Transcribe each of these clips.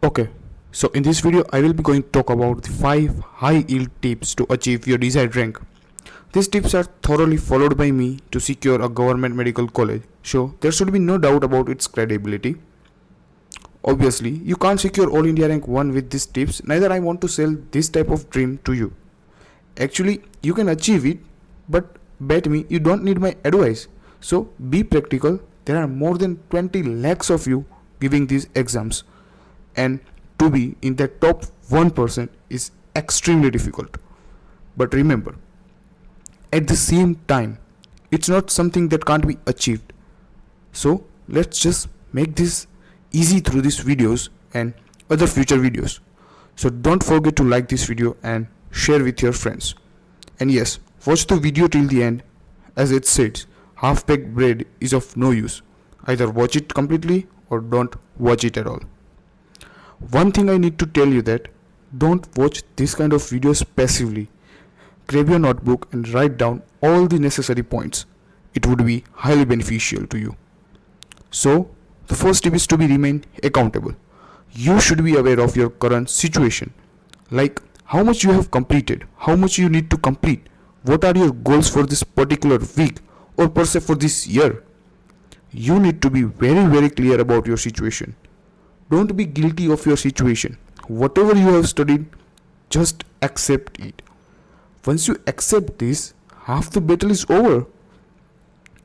Okay, so in this video I will be going to talk about the 5 high yield tips to achieve your desired rank. These tips are thoroughly followed by me to secure a government medical college, so there should be no doubt about its credibility. Obviously, you can't secure All India Rank 1 with these tips, neither I want to sell this type of dream to you. Actually, you can achieve it, but bet me you don't need my advice. So be practical. There are more than 20 lakhs of you giving these exams, and to be in the top 1% is extremely difficult. But remember, at the same time, it's not something that can't be achieved. So let's just make this easy through these videos and other future videos. So don't forget to like this video and share with your friends. And yes, watch the video till the end. As it says, half-baked bread is of no use. Either watch it completely or don't watch it at all. One thing I need to tell you that don't watch this kind of videos passively. Grab your notebook and write down all the necessary points. It would be highly beneficial to you. So, the first tip is to be remain accountable. You should be aware of your current situation, like how much you have completed, how much you need to complete, what are your goals for this particular week or per se for this year. You need to be very clear about your situation. Don't be guilty of your situation. Whatever you have studied, just accept it. Once you accept this, half the battle is over.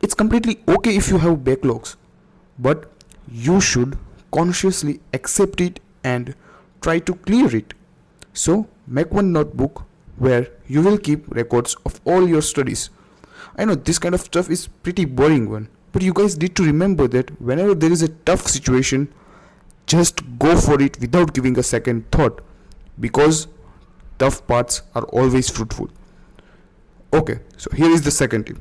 It's completely okay if you have backlogs, but you should consciously accept it and try to clear it. So make one notebook where you will keep records of all your studies. I know this kind of stuff is pretty boring one, but you guys need to remember that whenever there is a tough situation, just go for it without giving a second thought, because tough parts are always fruitful. Okay, so here is the second tip.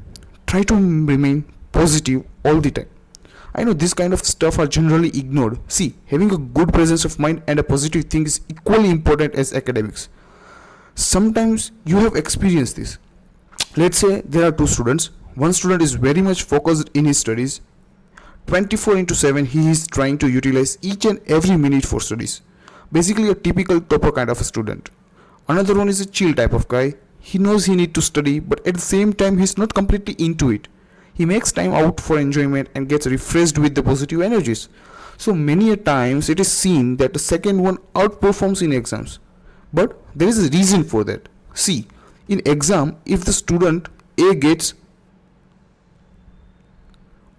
Try to remain positive all the time. I know this kind of stuff are generally ignored. See, having a good presence of mind and a positive thing is equally important as academics. Sometimes you have experienced this. Let's say there are two students. One student is very much focused in his studies. 24/7 he is trying to utilize each and every minute for studies. Basically a typical topper kind of a student. Another one is a chill type of guy. He knows he need to study, but at the same time he's not completely into it. He makes time out for enjoyment and gets refreshed with the positive energies. So many a times it is seen that the second one outperforms in exams. But there is a reason for that. See, in exam, if the student A gets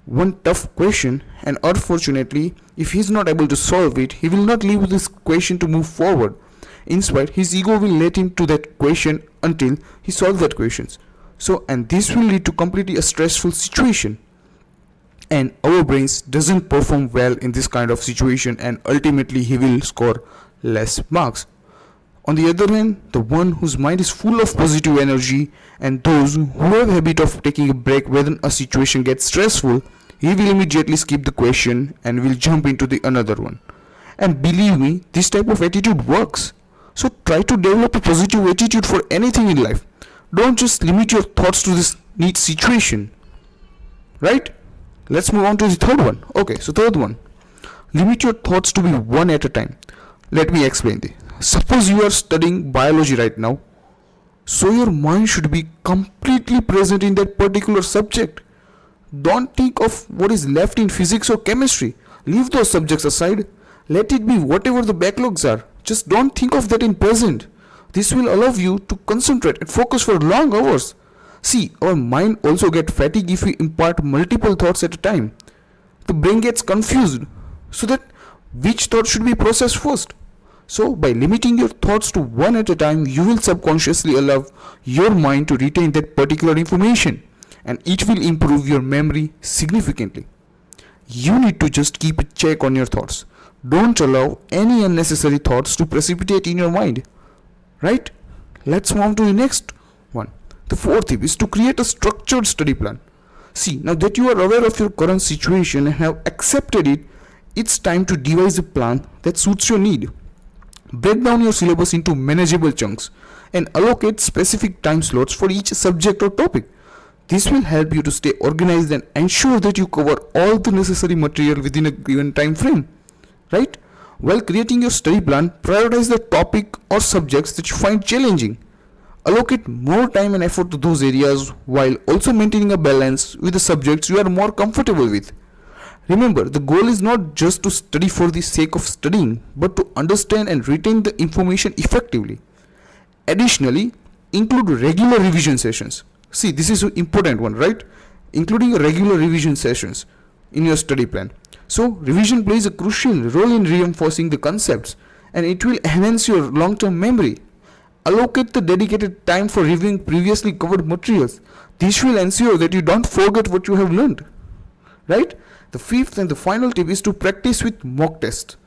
one tough question, and unfortunately if he is not able to solve it, he will not leave this question to move forward. Instead, his ego will let him to that question until he solves that questions. So, and this will lead to completely a stressful situation. And our brains doesn't perform well in this kind of situation, and ultimately he will score less marks. On the other hand, the one whose mind is full of positive energy and those who have a habit of taking a break when a situation gets stressful, he will immediately skip the question and will jump into the another one. And believe me, this type of attitude works. So try to develop a positive attitude for anything in life. Don't just limit your thoughts to this neat situation. Right? Let's move on to the third one. Okay, so third one. Limit your thoughts to be one at a time. Let me explain this. Suppose you are studying biology right now. So your mind should be completely present in that particular subject. Don't think of what is left in physics or chemistry. Leave those subjects aside. Let it be whatever the backlogs are. Just don't think of that in present. This will allow you to concentrate and focus for long hours. See, our mind also gets fatigued if we impart multiple thoughts at a time. The brain gets confused, so that which thought should be processed first. So by limiting your thoughts to one at a time, you will subconsciously allow your mind to retain that particular information, and it will improve your memory significantly. You need to just keep a check on your thoughts. Don't allow any unnecessary thoughts to precipitate in your mind. Right? Let's move on to the next one. The fourth tip is to create a structured study plan. See, now that you are aware of your current situation and have accepted it, it's time to devise a plan that suits your need. Break down your syllabus into manageable chunks and allocate specific time slots for each subject or topic. This will help you to stay organized and ensure that you cover all the necessary material within a given time frame. Right? While creating your study plan, prioritize the topic or subjects that you find challenging. Allocate more time and effort to those areas while also maintaining a balance with the subjects you are more comfortable with. Remember, the goal is not just to study for the sake of studying, but to understand and retain the information effectively. Additionally, include regular revision sessions. See, this is an important one, right? Including regular revision sessions in your study plan. So, revision plays a crucial role in reinforcing the concepts, and it will enhance your long-term memory. Allocate the dedicated time for reviewing previously covered materials. This will ensure that you don't forget what you have learned, right? The fifth and the final tip is to practice with mock test.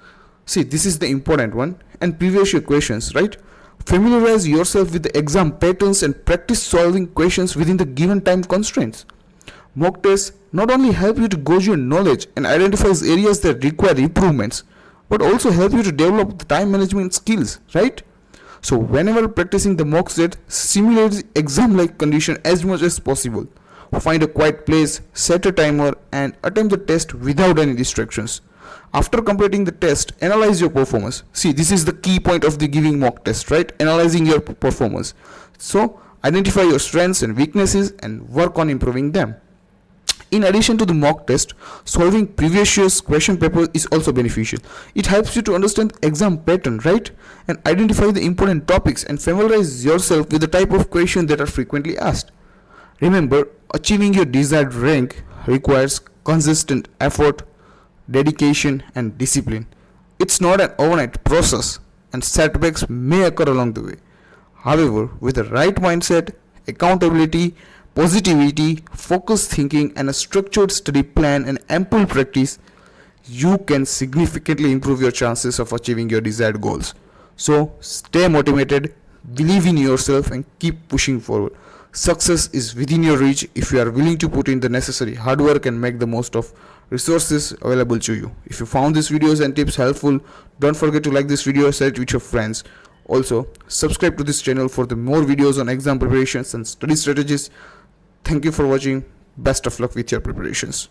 See, this is the important one, and previous year questions, right? Familiarize yourself with the exam patterns and practice solving questions within the given time constraints. Mock tests not only help you to gauge your knowledge and identify areas that require improvements, but also help you to develop the time management skills, right? So whenever practicing the mock test, simulate the exam-like condition as much as possible. Find a quiet place, set a timer, and attempt the test without any distractions. After completing the test, analyze your performance. See, this is the key point of the giving mock test, right? Analyzing your performance. So, identify your strengths and weaknesses and work on improving them. In addition to the mock test, solving previous year's question paper is also beneficial. It helps you to understand exam pattern, right? And identify the important topics and familiarize yourself with the type of questions that are frequently asked. Remember, achieving your desired rank requires consistent effort, dedication, and discipline. It's not an overnight process, and setbacks may occur along the way. However, with the right mindset, accountability, positivity, focused thinking, and a structured study plan and ample practice, you can significantly improve your chances of achieving your desired goals. So, stay motivated, believe in yourself, and keep pushing forward. Success is within your reach if you are willing to put in the necessary hard work and make the most of resources available to you. If you found these videos and tips helpful, don't forget to like this video, share it with your friends. Also, subscribe to this channel for the more videos on exam preparations and study strategies. Thank you for watching. Best of luck with your preparations.